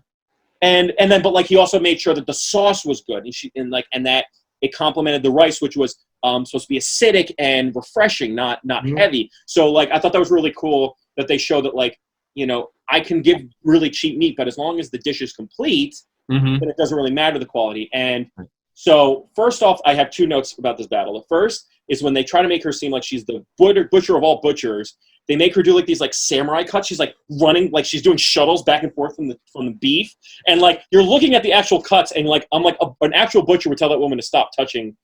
And then, but like he also made sure that the sauce was good, and that it complemented the rice, which was supposed to be acidic and refreshing, not heavy. So like I thought that was really cool that they showed that like, you know, I can give really cheap meat, but as long as the dish is complete, then it doesn't really matter the quality. And so first off, I have 2 notes about this battle. The first is when they try to make her seem like she's the butcher of all butchers. They make her do like these like samurai cuts. She's like running, like she's doing shuttles back and forth from the beef. And like you're looking at the actual cuts, and like I'm like an actual butcher would tell that woman to stop touching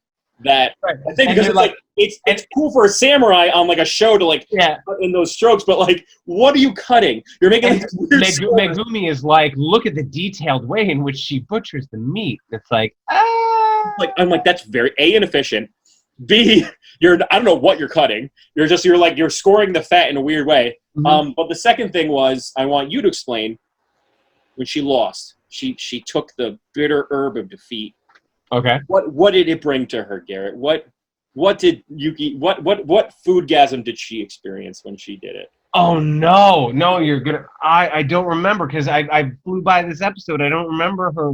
that thing, because it's like it's cool for a samurai on like a show to like cut in those strokes, but like what are you cutting? You're making like weird Megumi is like, look at the detailed way in which she butchers the meat. It's like like I'm like, that's very inefficient. B, I don't know what you're cutting. You're scoring the fat in a weird way. But the second thing was, I want you to explain when she lost. She took the bitter herb of defeat. Okay. What did it bring to her, Garrett? What did Yuki? What foodgasm did she experience when she did it? Oh no, you're gonna. I don't remember because I flew by this episode. I don't remember her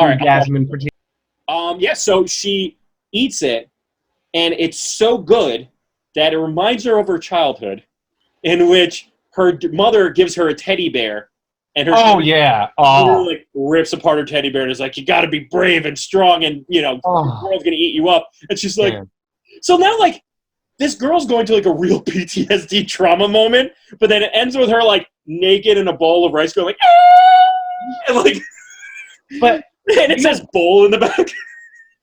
foodgasm in particular. Yeah. So she eats it. And it's so good that it reminds her of her childhood, in which her mother gives her a teddy bear, and her like rips apart her teddy bear and is like, "You got to be brave and strong, and you know, the world's gonna eat you up." And she's like, so now like this girl's going to like a real PTSD trauma moment, but then it ends with her like naked in a bowl of rice, going like, "Ah!" And like, and it says "bowl" in the back.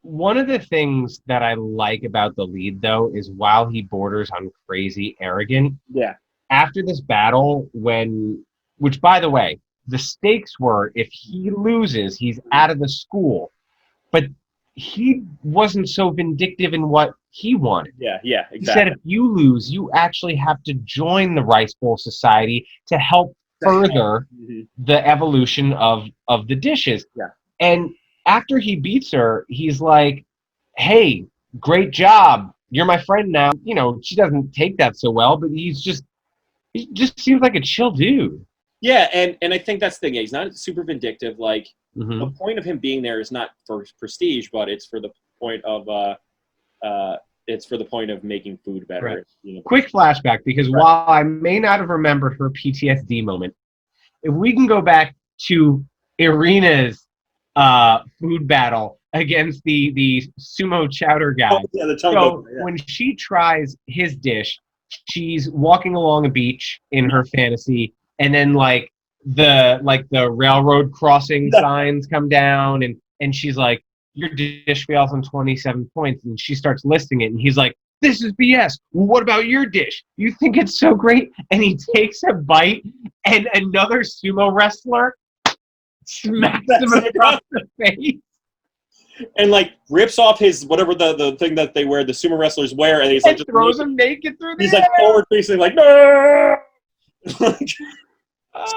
One of the things that I like about the lead, though, is while he borders on crazy arrogant, after this battle, which, by the way, the stakes were if he loses, he's out of the school. But he wasn't so vindictive in what he wanted. Yeah, exactly. He said if you lose, you actually have to join the Rice Bowl Society to help further the evolution of the dishes. Yeah. And after he beats her, he's like, hey, great job. You're my friend now. You know, she doesn't take that so well, but he just seems like a chill dude. Yeah, and I think that's the thing. He's not super vindictive. Like, the point of him being there is not for prestige, but it's for the point of making food better. Right. You know? Quick flashback, because while I may not have remembered her PTSD moment, if we can go back to Erina's food battle against the sumo chowder guy. When she tries his dish, she's walking along a beach in her fantasy, and then like the railroad crossing signs come down, and she's like, your dish fails on 27 points, and she starts listing it, and he's like, this is BS. What about your dish? You think it's so great? And he takes a bite, and another sumo wrestler smacks him across the face. And like rips off his whatever the thing that they wear, the sumo wrestlers wear, and he's like just throws him naked through the he's air. like forward facing, like no.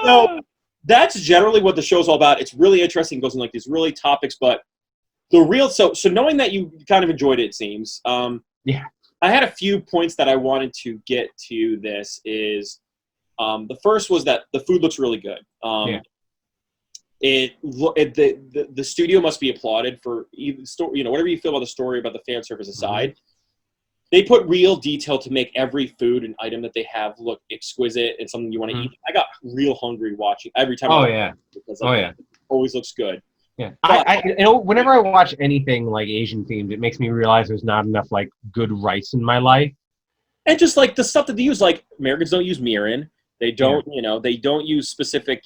So that's generally what the show's all about. It's really interesting. It goes in like these really topics, but the real so knowing that you kind of enjoyed it seems. I had a few points that I wanted to get to. This is the first was that the food looks really good. The studio must be applauded for even story, you know, whatever you feel about the story, about the fan service aside. They put real detail to make every food and item that they have look exquisite and something you want to eat. I got real hungry watching every time. Because it always looks good. Yeah, I you know, whenever I watch anything like Asian themed, it makes me realize there's not enough like good rice in my life. And just like the stuff that they use, like Americans don't use mirin. They don't, they don't use specific,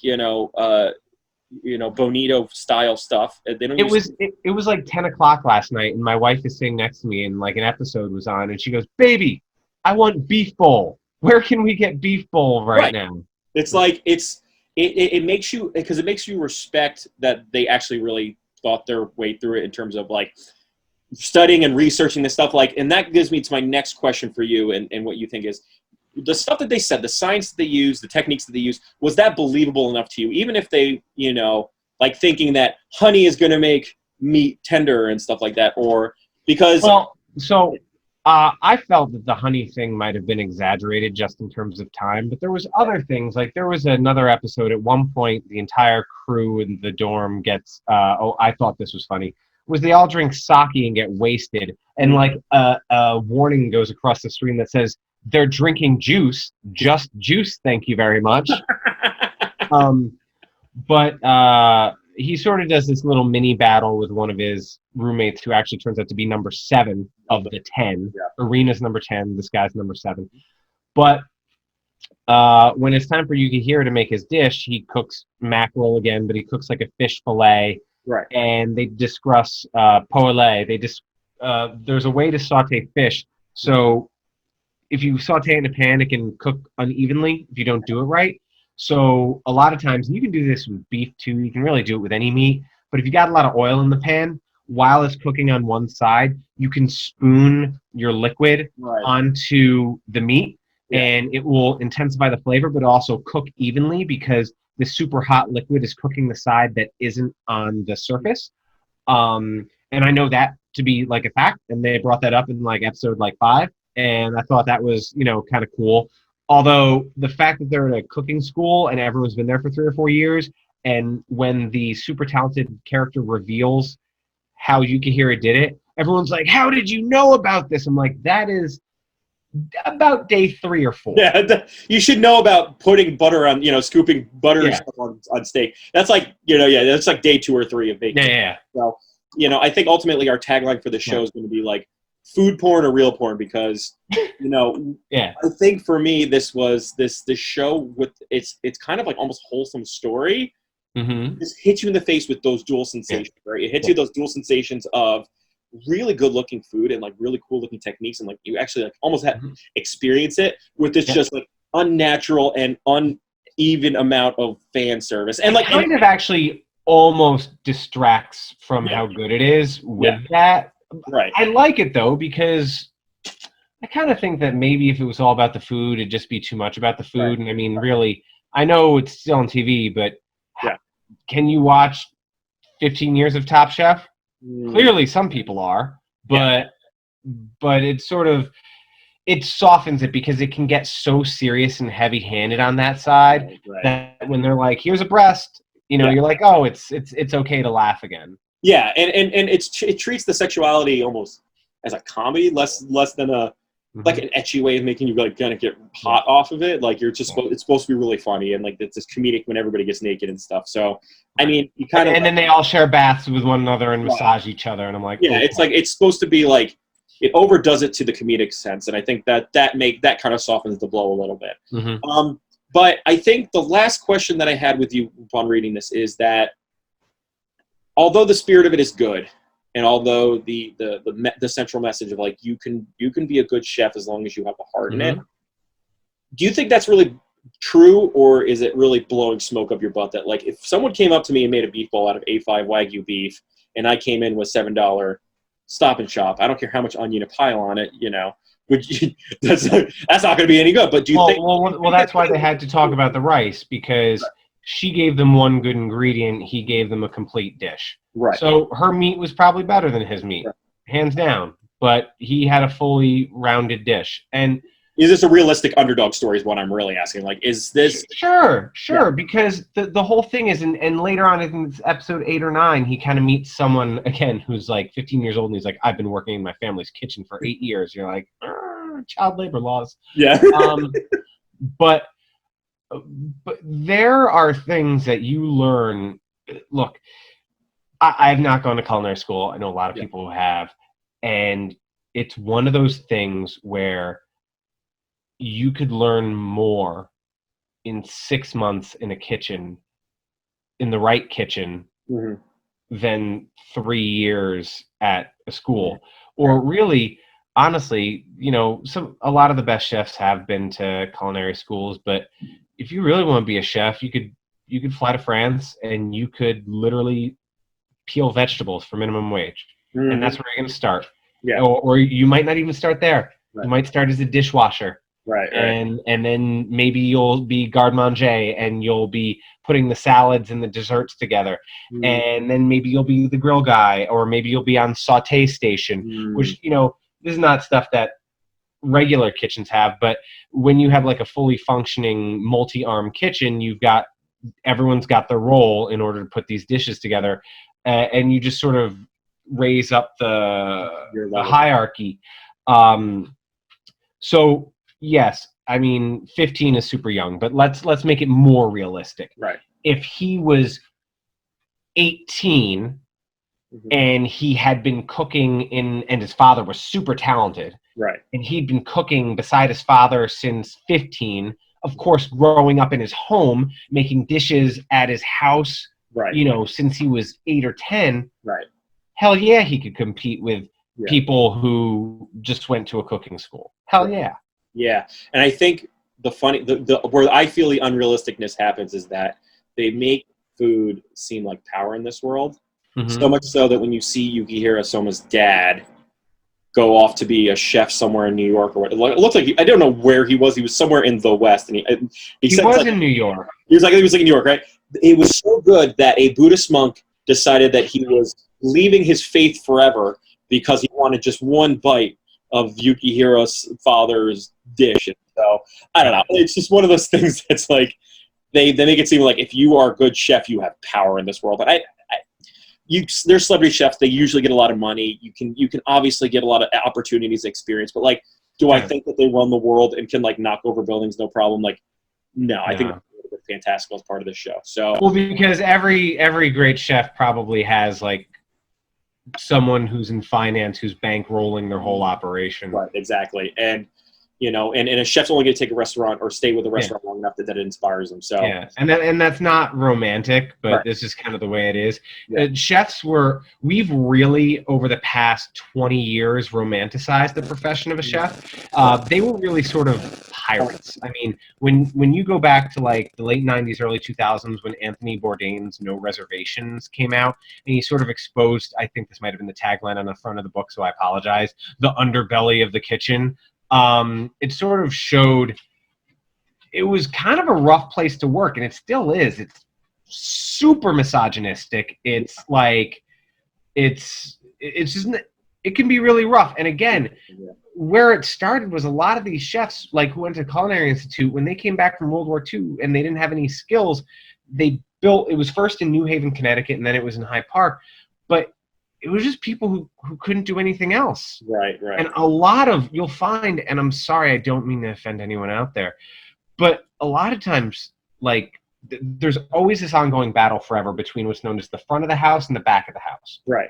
bonito style stuff. They don't. It was like 10 o'clock last night, and my wife is sitting next to me, and like an episode was on, and she goes, "Baby, I want beef bowl. Where can we get beef bowl right now?" It's like it makes you, because it makes you respect that they actually really thought their way through it in terms of like studying and researching this stuff. Like, and that gives me to my next question for you, and what you think is. The stuff that they said, the science that they use, the techniques that they use, was that believable enough to you? Even if they, like thinking that honey is going to make meat tender and stuff like that, or because... Well, so I felt that the honey thing might have been exaggerated just in terms of time, but there was other things. Like there was another episode at one point, the entire crew in the dorm gets, I thought this was funny. was they all drink sake and get wasted, and like a warning goes across the screen that says they're drinking juice, just juice, thank you very much. But he sort of does this little mini battle with one of his roommates who actually turns out to be number 7 of the 10. Yeah. Erina's number 10, this guy's number 7. But when it's time for Yukihira to make his dish, he cooks mackerel again, but he cooks like a fish fillet. Right. And they discuss poêlée. There's a way to saute fish. So if you saute it in a pan, it can cook unevenly if you don't do it right. So a lot of times, and you can do this with beef too, you can really do it with any meat, but if you got a lot of oil in the pan, while it's cooking on one side, you can spoon your liquid onto the meat, and it will intensify the flavor, but also cook evenly because the super hot liquid is cooking the side that isn't on the surface. And I know that to be like a fact, and they brought that up in like episode like 5, and I thought that was, kind of cool. Although the fact that they're at a cooking school and everyone's been there for 3 or 4 years, and when the super talented character reveals how Yukihira did it, everyone's like, how did you know about this? I'm like, that is about day 3 or 4. Yeah, you should know about putting butter on, scooping butter stuff on steak. That's like, that's like day 2 or 3 of baking. Yeah. So, I think ultimately our tagline for the show is going to be like, food porn or real porn, because I think for me this show with it's kind of like almost wholesome story. Just hits you in the face with those dual sensations, right? It hits you those dual sensations of really good looking food and like really cool looking techniques, and like you actually like almost have experience it with this just like unnatural and uneven amount of fan service, and like kind of actually almost distracts from how good it is with that. Right. I like it though, because I kind of think that maybe if it was all about the food, it'd just be too much about the food. Right. And I mean, really, I know it's still on TV, but can you watch 15 years of Top Chef? Clearly some people are, but it softens it because it can get so serious and heavy-handed on that side that when they're like, here's a breast, you're like, oh, it's okay to laugh again. Yeah, and it treats the sexuality almost as a comedy, less than a like an ecchi way of making you like kind of get hot off of it. Like it's supposed to be really funny, and like it's this comedic when everybody gets naked and stuff. So I mean, you kind of then they all share baths with one another and massage each other, and I'm like, it's like it's supposed to be like it overdoes it to the comedic sense, and I think that kind of softens the blow a little bit. But I think the last question that I had with you upon reading this is that, although the spirit of it is good, and although the central message of like you can be a good chef as long as you have the heart in it, do you think that's really true, or is it really blowing smoke up your butt that like if someone came up to me and made a beef bowl out of A5 Wagyu beef, and I came in with $7 Stop and Shop, I don't care how much onion to pile on it, that's not going to be any good. But do you think? Well, that's why they had to talk about the rice, because she gave them one good ingredient, he gave them a complete dish. Right. So her meat was probably better than his meat, hands down. But he had a fully rounded dish. And is this a realistic underdog story is what I'm really asking. Like, is this... Sure, because the whole thing is, and later on in episode 8 or 9, he kind of meets someone, again, who's like 15 years old, and he's like, I've been working in my family's kitchen for 8 years. You're like, child labor laws. Yeah. But there are things that you learn. Look, I have not gone to culinary school. I know a lot of people who have. And it's one of those things where you could learn more in 6 months in a kitchen, in the right kitchen, than 3 years at a school. Or really, honestly, a lot of the best chefs have been to culinary schools, but if you really want to be a chef, you could fly to France and you could literally peel vegetables for minimum wage. And that's where you're going to start. Yeah. Or you might not even start there. Right. You might start as a dishwasher. Right. And then maybe you'll be garde manger and you'll be putting the salads and the desserts together. And then maybe you'll be the grill guy, or maybe you'll be on saute station, which, this is not stuff that regular kitchens have, but when you have like a fully functioning multi-arm kitchen, everyone's got their role in order to put these dishes together, and you just sort of raise up the level. hierarchy. So yes, I mean 15 is super young, but let's make it more realistic. Right. If he was 18 and he had been cooking and his father was super talented, right, and he'd been cooking beside his father since 15, of course, growing up in his home, making dishes at his house, right, you know, since he was 8 or 10, right. hell yeah, he could compete with people who just went to a cooking school. Hell yeah. Yeah, and I think the where I feel the unrealisticness happens is that they make food seem like power in this world. So much so that when you see Yukihiro Soma's dad go off to be a chef somewhere in New York or what, it looked like I don't know where he was. He was somewhere in the West, and he said was in New York. He was like in New York, right? It was so good that a Buddhist monk decided that he was leaving his faith forever because he wanted just one bite of Yukihiro's father's dish. And so I don't know. It's just one of those things that's like they make it seem like if you are a good chef, you have power in this world. But they're celebrity chefs. They usually get a lot of money. You can obviously get a lot of opportunities, experience. But like, do I think that they run the world and can like knock over buildings no problem? Like, no. I think they're fantastic as part of the show. So well, because every great chef probably has like someone who's in finance who's bankrolling their whole operation. Right. Exactly. And you know, and a chef's only going to take a restaurant or stay with a restaurant long enough that it inspires them. So yeah, and that's not romantic, but this is kind of the way it is. Chefs we've really over the past 20 years romanticized the profession of a chef. They were really sort of pirates. I mean, when you go back to like the late 90s, early 2000s, when Anthony Bourdain's No Reservations came out, and he sort of exposed, I think this might have been the tagline on the front of the book, so I apologize, the underbelly of the kitchen. It sort of showed it was kind of a rough place to work, and it still is. It's super misogynistic. It's like it's just it can be really rough. And again, where it started was a lot of these chefs, like who went to Culinary Institute, when they came back from World War II and they didn't have any skills, they built. It was first in New Haven, Connecticut, and then it was in Hyde Park, but it was just people who couldn't do anything else. Right. And a lot of, you'll find, and I'm sorry, I don't mean to offend anyone out there, but a lot of times, like, there's always this ongoing battle forever between what's known as the front of the house and the back of the house. Right.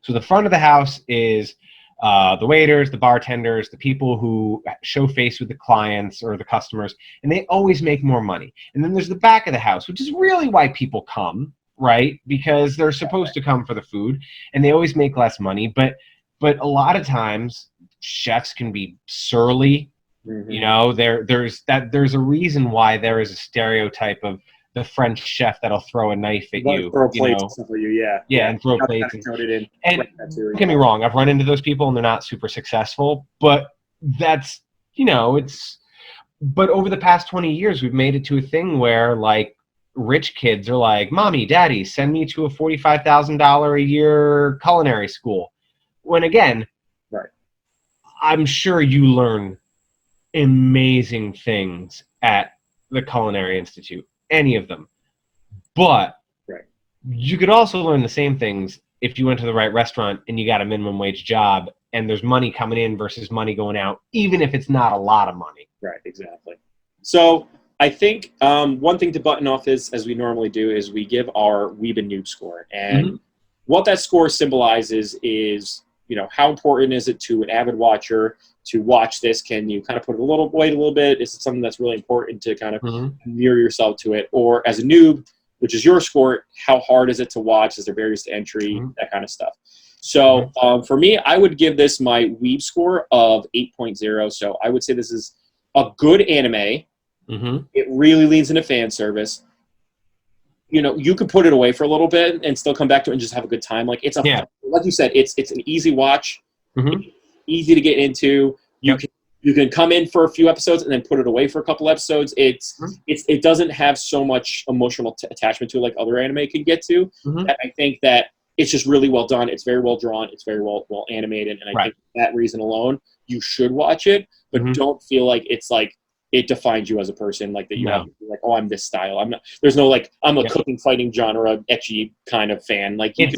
So the front of the house is the waiters, the bartenders, the people who show face with the clients or the customers, and they always make more money. And then there's the back of the house, which is really why people come, right? Because they're supposed to come for the food, and they always make less money. But a lot of times, chefs can be surly. You know, there's a reason why there is a stereotype of the French chef that'll throw a knife at you. Throw plates and stuff at you, and throw plates. And don't get me wrong, wrong, I've run into those people, and they're not super successful. But that's, you know, but over the past 20 years, we've made it to a thing where, like, rich kids are like, Mommy, Daddy, send me to a $45,000 a year culinary school. When again, I'm sure you learn amazing things at the Culinary Institute, any of them. But you could also learn the same things if you went to the right restaurant and you got a minimum wage job and there's money coming in versus money going out, even if it's not a lot of money. Right, exactly. So I think one thing to button off is, as we normally do, is we give our Weeb and Noob score. And what that score symbolizes is, you know, how important is it to an avid watcher to watch this? Can you kind of put a little bit? Is it something that's really important to kind of mirror yourself to it? Or as a noob, which is your score, how hard is it to watch? Is there barriers to entry? That kind of stuff. So for me, I would give this my Weeb score of 8.0. So I would say this is a good anime. It really leans into fan service. You know, you could put it away for a little bit and still come back to it and just have a good time. Like it's like you said, it's an easy watch, easy to get into. You can come in for a few episodes and then put it away for a couple episodes. It doesn't have so much emotional attachment to it like other anime can get to. That I think that it's just really well done. It's very well drawn. It's very well animated, and I think for that reason alone, you should watch it. But don't feel like it's it defines you as a person. Like that you No. have like, oh, I'm this style. I'm not. There's no like I'm a Yep. cooking fighting genre ecchi kind of fan. Like you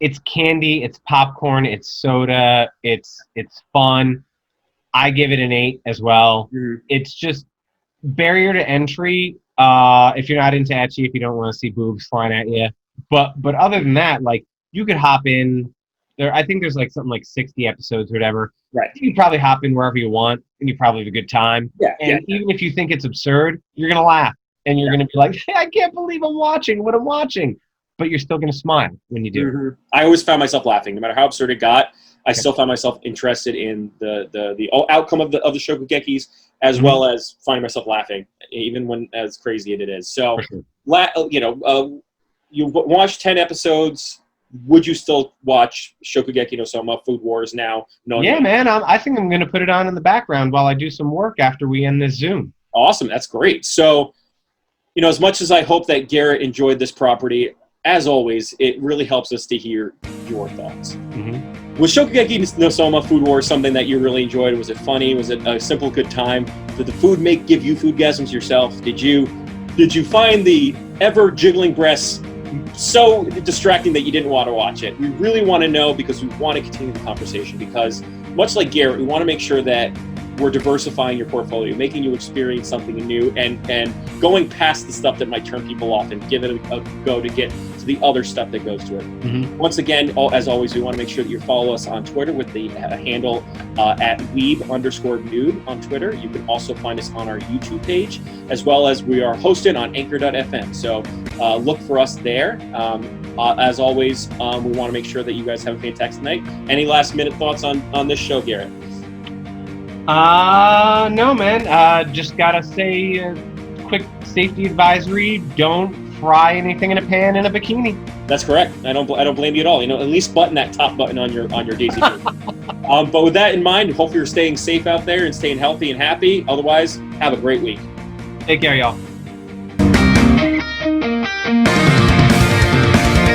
It's candy, it's popcorn, it's soda, it's fun. I give it an 8 as well. Mhm. It's just barrier to entry. If you're not into ecchi, if you don't want to see boobs flying at you, but other than that, like you could hop in. There, I think there's like something like 60 episodes or whatever. Right. You can probably hop in wherever you want, and you probably have a good time. Yeah. And even if you think it's absurd, you're gonna laugh, and you're gonna be like, hey, I can't believe I'm watching what I'm watching. But you're still gonna smile when you do. Mm-hmm. I always found myself laughing, no matter how absurd it got. I still found myself interested in the outcome of the Shokugekis, as well as finding myself laughing, even when as crazy as it is. So, you watched 10 episodes. Would you still watch Shokugeki no Soma, Food Wars now? Yeah, man. I think I'm going to put it on in the background while I do some work after we end this Zoom. Awesome. That's great. So, as much as I hope that Garrett enjoyed this property, as always, it really helps us to hear your thoughts. Mm-hmm. Was Shokugeki no Soma, Food Wars, something that you really enjoyed? Was it funny? Was it a simple, good time? Did the food give you foodgasms yourself? Did you find the ever jiggling breasts so distracting that you didn't want to watch it? We really want to know, because we want to continue the conversation, because much like Garrett, we want to make sure that we're diversifying your portfolio, making you experience something new, and going past the stuff that might turn people off and give it a go to get to the other stuff that goes to it. Mm-hmm. Once again, as always, we want to make sure that you follow us on Twitter with the handle at weeb_nude on Twitter. You can also find us on our YouTube page, as well as we are hosted on anchor.fm. So look for us there. As always, we want to make sure that you guys have a fantastic night. Any last minute thoughts on this show, Garrett? No, man. Just gotta say, quick safety advisory: don't fry anything in a pan in a bikini. That's correct. I don't blame you at all. At least button that top button on your Daisy Duke. But with that in mind, hope you're staying safe out there and staying healthy and happy. Otherwise, have a great week. Take care, y'all.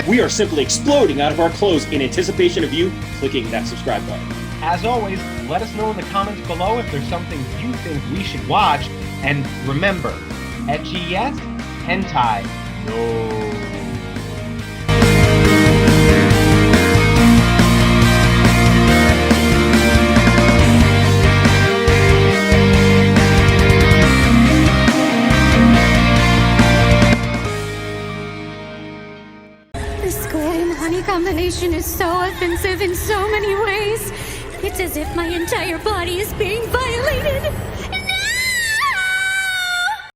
We are simply exploding out of our clothes in anticipation of you clicking that subscribe button. As always, let us know in the comments below if there's something you think we should watch. And remember, ecchi yes, hentai no. The squid and honey combination is so offensive in so many ways. It's as if my entire body is being violated.